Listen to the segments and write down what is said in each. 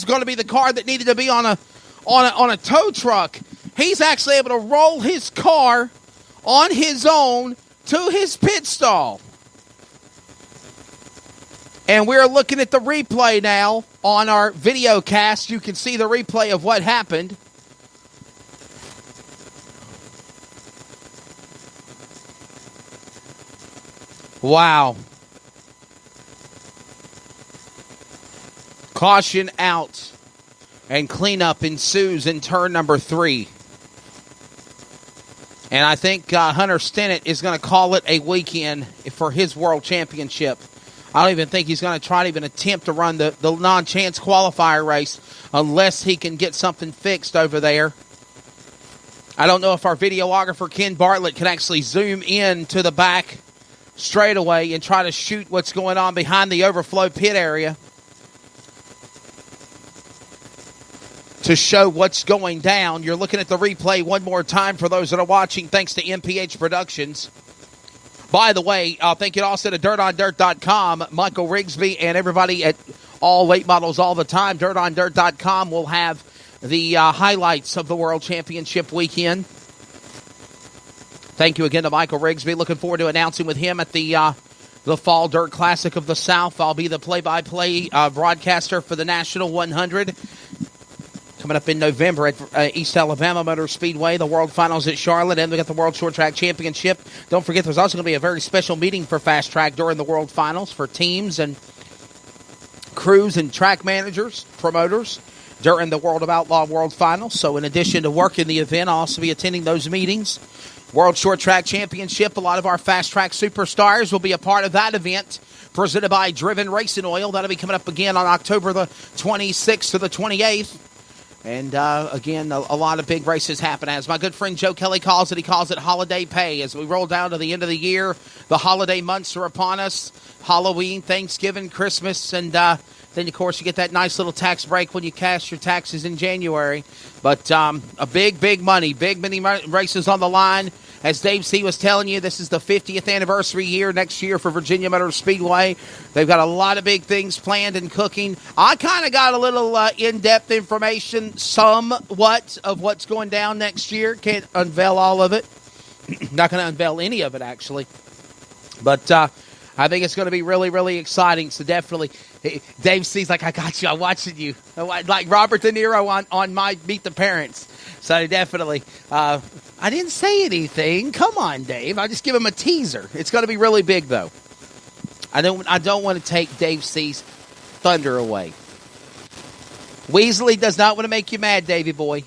going to be the car that needed to be on a tow truck. He's actually able to roll his car on his own to his pit stall. And we're looking at the replay now on our video cast. You can see the replay of what happened. Wow. Caution out. And cleanup ensues in turn number 3. And I think Hunter Stennett is going to call it a weekend for his world championship. I don't even think he's going to try to even attempt to run the non-chance qualifier race unless he can get something fixed over there. I don't know if our videographer, Ken Bartlett, can actually zoom in to the back straightaway and try to shoot what's going on behind the overflow pit area to show what's going down. You're looking at the replay one more time for those that are watching, thanks to MPH Productions. By the way, thank you also to DirtOnDirt.com, Michael Rigsby, and everybody at all late models all the time. DirtOnDirt.com will have the highlights of the World Championship weekend. Thank you again to Michael Rigsby. Looking forward to announcing with him at the Fall Dirt Classic of the South. I'll be the play-by-play broadcaster for the National 100. Coming up in November at East Alabama Motor Speedway, the World Finals at Charlotte, and we got the World Short Track Championship. Don't forget, there's also going to be a very special meeting for Fast Track during the World Finals for teams and crews and track managers, promoters, during the World of Outlaw World Finals. So in addition to working the event, I'll also be attending those meetings. World Short Track Championship, a lot of our Fast Track superstars will be a part of that event, presented by Driven Racing Oil. That'll be coming up again on October the 26th to the 28th. And, again, a lot of big races happen. As my good friend Joe Kelly calls it, he calls it holiday pay. As we roll down to the end of the year, the holiday months are upon us. Halloween, Thanksgiving, Christmas, and then, of course, you get that nice little tax break when you cash your taxes in January. But a big many races on the line. As Dave C. was telling you, this is the 50th anniversary year next year for Virginia Motor Speedway. They've got a lot of big things planned and cooking. I kind of got a little in-depth information, somewhat, of what's going down next year. Can't unveil all of it. Not going to unveil any of it, actually. But I think it's going to be really, really exciting. So definitely, Dave C's like, I got you. I'm watching you. Like Robert De Niro on my Meet the Parents. So definitely, I didn't say anything. Come on, Dave. I just give him a teaser. It's going to be really big, though. I don't want to take Dave C's thunder away. Weasley does not want to make you mad, Davey boy.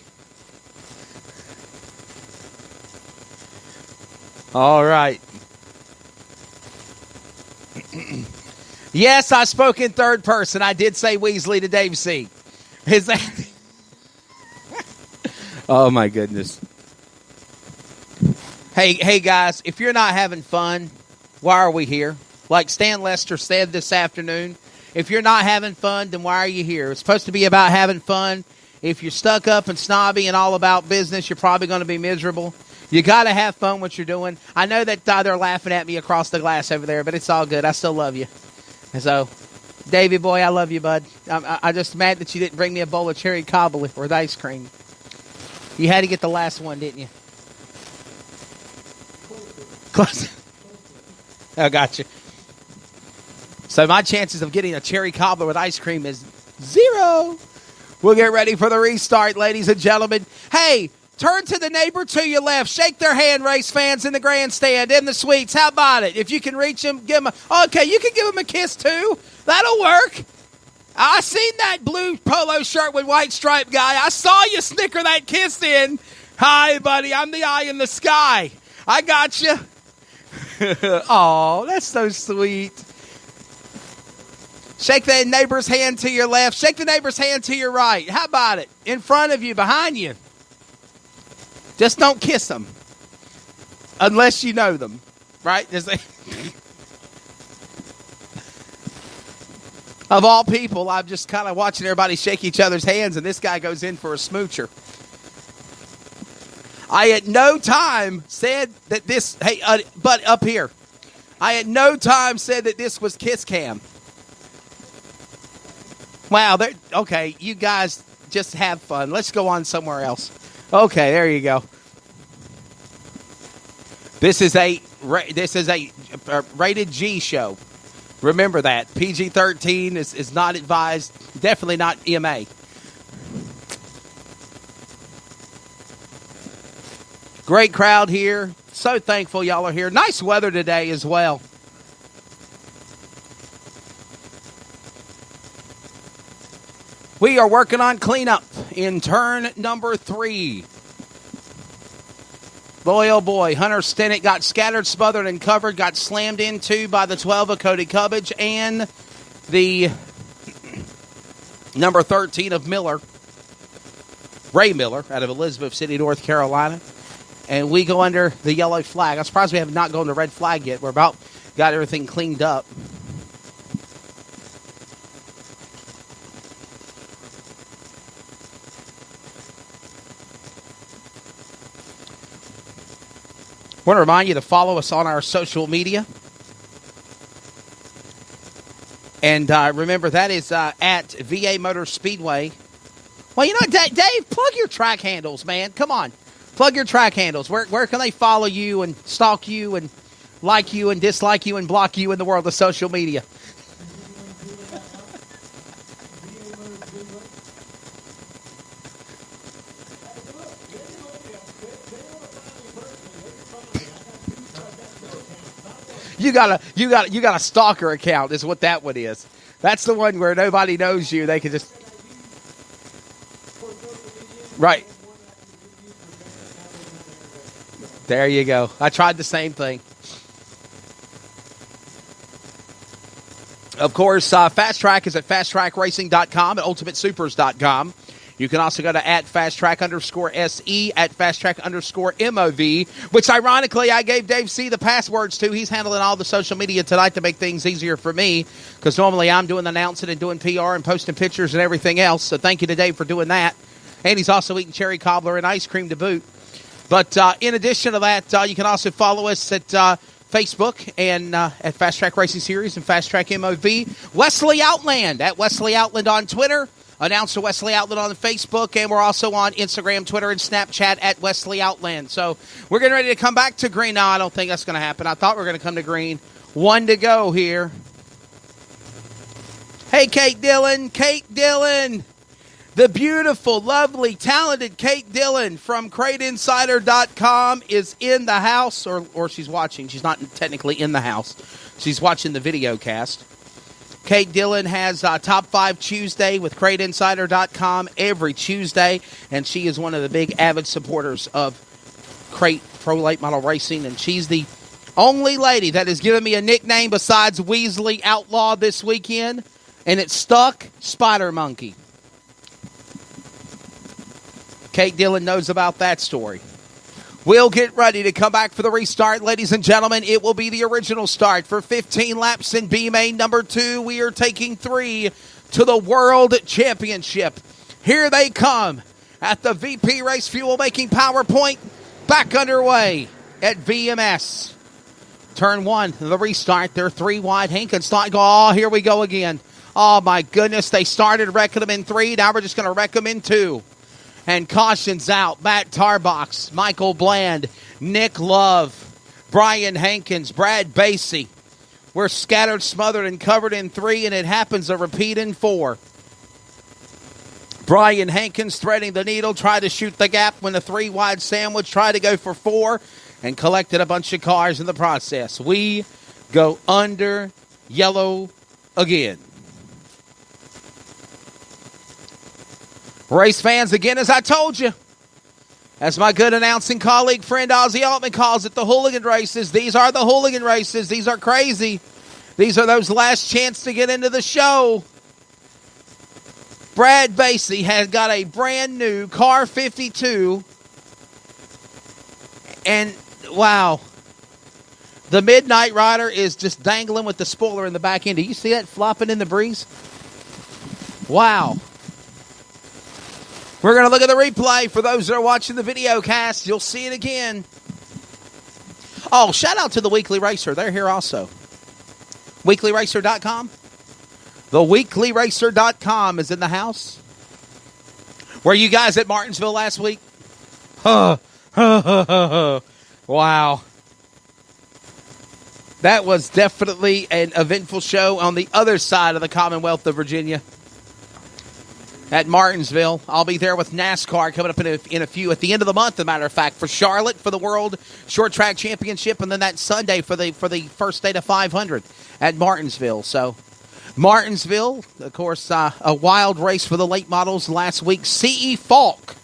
All right. Yes, I spoke in third person. I did say Weasley to Dave C. Is that... Oh, my goodness. Hey, guys, if you're not having fun, why are we here? Like Stan Lester said this afternoon, if you're not having fun, then why are you here? It's supposed to be about having fun. If you're stuck up and snobby and all about business, you're probably going to be miserable. You got to have fun what you're doing. I know that they're laughing at me across the glass over there, but it's all good. I still love you. And so, Davey boy, I love you, bud. I'm just mad that you didn't bring me a bowl of cherry cobbler with ice cream. You had to get the last one, didn't you? Close. I got you. So my chances of getting a cherry cobbler with ice cream is 0. We'll get ready for the restart, ladies and gentlemen. Hey, turn to the neighbor to your left. Shake their hand, race fans in the grandstand, in the suites. How about it? If you can reach them, give them okay, you can give them a kiss too. That'll work. I seen that blue polo shirt with white stripe guy. I saw you snicker that kiss in. Hi, buddy. I'm the eye in the sky. I got you. Oh, that's so sweet. Shake that neighbor's hand to your left. Shake the neighbor's hand to your right. How about it? In front of you, behind you. Just don't kiss them. Unless you know them. Right? Of all people, I'm just kind of watching everybody shake each other's hands, and this guy goes in for a smoocher. I at no time said that this, but up here, I at no time said that this was kiss cam. Wow, okay, you guys just have fun. Let's go on somewhere else. Okay, there you go. This is a rated G show. Remember that. PG-13 is not advised. Definitely not EMA. Great crowd here. So thankful y'all are here. Nice weather today as well. We are working on cleanup in turn number 3. Boy, oh boy, Hunter Stennett got scattered, smothered, and covered, got slammed into by the 12 of Cody Cubbage and the number 13 of Miller, Ray Miller, out of Elizabeth City, North Carolina. And we go under the yellow flag. I'm surprised we have not gone to red flag yet. We're about got everything cleaned up. I want to remind you to follow us on our social media. And remember, that is at VA Motor Speedway. Well, you know what, Dave, plug your track handles, man. Come on. Plug your track handles. Where can they follow you and stalk you and like you and dislike you and block you in the world of social media? You got a stalker account is what that one is. That's the one where nobody knows you. They can just right. There you go. I tried the same thing. Of course, FASTRAK is at FASTRAKRacing.com and UltimateSupers.com. You can also go to at @FASTRAK_SE, at @FASTRAK_MOV, which ironically I gave Dave C the passwords to. He's handling all the social media tonight to make things easier for me, because normally I'm doing the announcing and doing PR and posting pictures and everything else. So thank you to Dave for doing that. And he's also eating cherry cobbler and ice cream to boot. But in addition to that, you can also follow us at Facebook and at Fast Track Racing Series and Fast Track MOV. Wesley Outland at Wesley Outland on Twitter. Announcer Wesley Outland on Facebook. And we're also on Instagram, Twitter, and Snapchat at Wesley Outland. So we're getting ready to come back to green. No, I don't think that's going to happen. I thought we were going to come to green. 1 to go here. Hey, Kate Dillon. Kate Dillon. The beautiful, lovely, talented Kate Dillon from CrateInsider.com is in the house, or she's watching. She's not technically in the house. She's watching the video cast. Kate Dillon has Top 5 Tuesday with CrateInsider.com every Tuesday, and she is one of the big avid supporters of Crate Pro Late Model Racing, and she's the only lady that has given me a nickname besides Weasley Outlaw this weekend, and it's stuck Spider Monkey. Kate Dillon knows about that story. We'll get ready to come back for the restart. Ladies and gentlemen, it will be the original start for 15 laps in B-Main number 2. We are taking 3 to the World Championship. Here they come at the VP Race Fuel Making PowerPoint. Back underway at VMS. Turn 1, the restart. They're 3 wide. Hankenstein. Oh, here we go again. Oh, my goodness. They started wrecking them in 3. Now we're just going to wreck them in 2. And cautions out. Matt Tarbox, Michael Bland, Nick Love, Brian Hankins, Brad Basie. We're scattered, smothered, and covered in 3, and it happens a repeat in 4. Brian Hankins threading the needle, tried to shoot the gap when the 3-wide sandwich tried to go for 4, and collected a bunch of cars in the process. We go under yellow again. Race fans, again, as I told you, as my good announcing colleague, friend Ozzy Altman calls it, the hooligan races. These are the hooligan races. These are crazy. These are those last chance to get into the show. Brad Basie has got a brand new car 52. And, wow, the Midnight Rider is just dangling with the spoiler in the back end. Do you see that flopping in the breeze? Wow. We're going to look at the replay. For those that are watching the video cast, you'll see it again. Oh, shout out to the Weekly Racer. They're here also. WeeklyRacer.com. TheWeeklyRacer.com is in the house. Were you guys at Martinsville last week? Wow. That was definitely an eventful show on the other side of the Commonwealth of Virginia. At Martinsville. I'll be there with NASCAR coming up in a few, at the end of the month, as a matter of fact, for Charlotte for the World Short Track Championship, and then that Sunday for the first day to 500 at Martinsville. So, Martinsville, of course, a wild race for the late models last week. C.E. Falk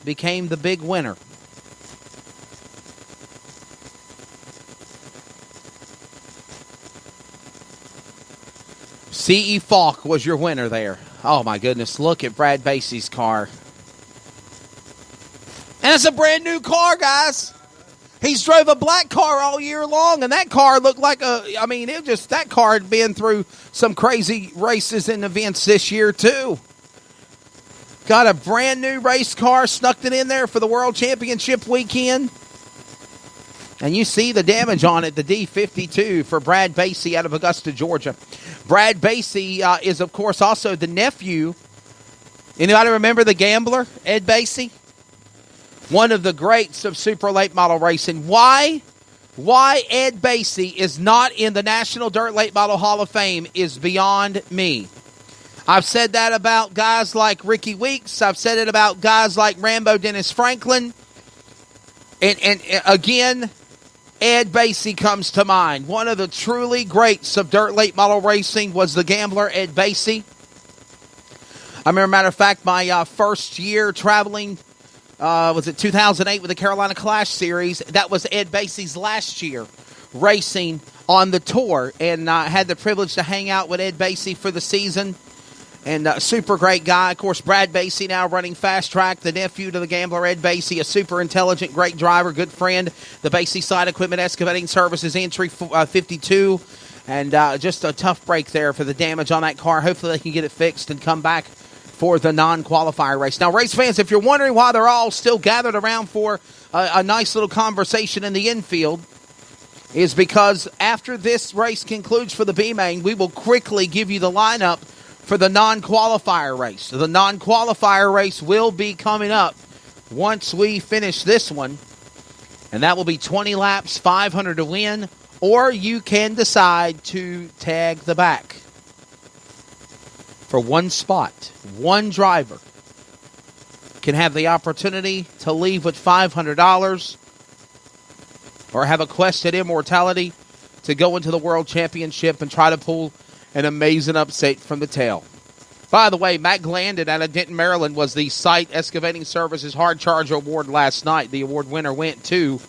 became the big winner. C.E. Falk was your winner there. Oh, my goodness. Look at Brad Basie's car. And it's a brand new car, guys. He's drove a black car all year long, and that car looked like that car had been through some crazy races and events this year, too. Got a brand new race car, snuck it in there for the World Championship weekend. And you see the damage on it, the D52 for Brad Basie out of Augusta, Georgia. Brad Basie is, of course, also the nephew. Anybody remember the gambler, Ed Basie? One of the greats of super late model racing. Why Ed Basie is not in the National Dirt Late Model Hall of Fame is beyond me. I've said that about guys like Ricky Weeks. I've said it about guys like Rambo Dennis Franklin. And again, Ed Basie comes to mind. One of the truly greats of dirt late model racing was the gambler, Ed Basie. I remember, matter of fact, my first year traveling, was it 2008 with the Carolina Clash Series? That was Ed Basie's last year racing on the tour. And I had the privilege to hang out with Ed Basie for the season. And super great guy. Of course, Brad Basie now running FASTRAK, the nephew to the gambler Ed Basie, a super intelligent, great driver, good friend. The Basie Side Equipment Excavating Services entry 52. And just a tough break there for the damage on that car. Hopefully they can get it fixed and come back for the non-qualifier race. Now, race fans, if you're wondering why they're all still gathered around for a nice little conversation in the infield, is because after this race concludes for the B-Main, we will quickly give you the lineup for the non-qualifier race. So the non-qualifier race will be coming up once we finish this one. And that will be 20 laps, 500 to win. Or you can decide to tag the back for one spot. One driver can have the opportunity to leave with $500 or have a quest at immortality to go into the World Championship and try to pull an amazing upset from the tail. By the way, Matt Glandon out of Denton, Maryland was the Site Excavating Services Hard Charge Award last night. The award winner went to,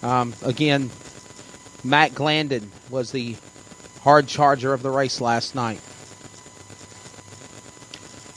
again, Matt Glandon was the hard charger of the race last night.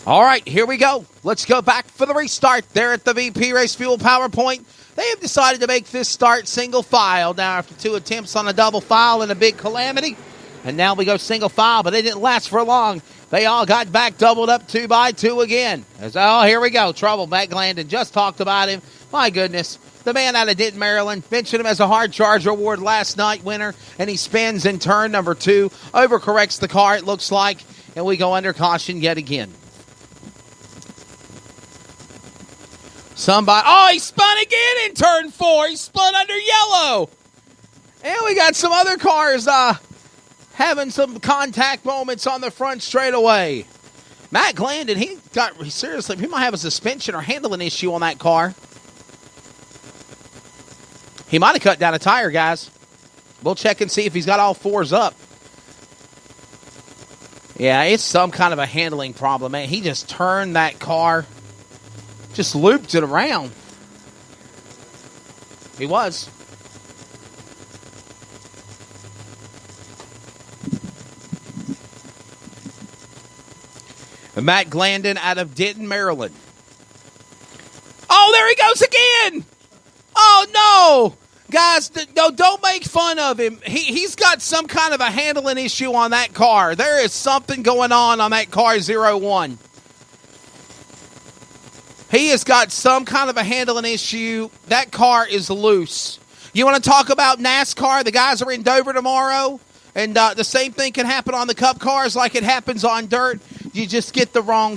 All right, here we go. Let's go back for the restart there at the VP Race Fuel PowerPoint. They have decided to make this start single file now after two attempts on a double file and a big calamity. And now we go single file, but it didn't last for long. They all got back doubled up 2 by 2 again. Here we go. Trouble. Matt Glandon just talked about him. My goodness. The man out of Denton, Maryland. Mentioned him as a hard charger award last night winner. And he spins in turn number 2. Overcorrects the car, it looks like. And we go under caution yet again. He spun again in turn 4. He spun under yellow. And we got some other cars having some contact moments on the front straightaway. Matt Glandon, he might have a suspension or handling issue on that car. He might have cut down a tire, guys. We'll check and see if he's got all 4s up. Yeah, it's some kind of a handling problem, man. He just turned that car, just looped it around. He was. Matt Glandon out of Denton, Maryland. Oh, there he goes again. Oh, no. Guys, no, don't make fun of him. He's got some kind of a handling issue on that car. There is something going on that car 01. He has got some kind of a handling issue. That car is loose. You want to talk about NASCAR? The guys are in Dover tomorrow. And the same thing can happen on the Cup cars like it happens on dirt. You just get the wrong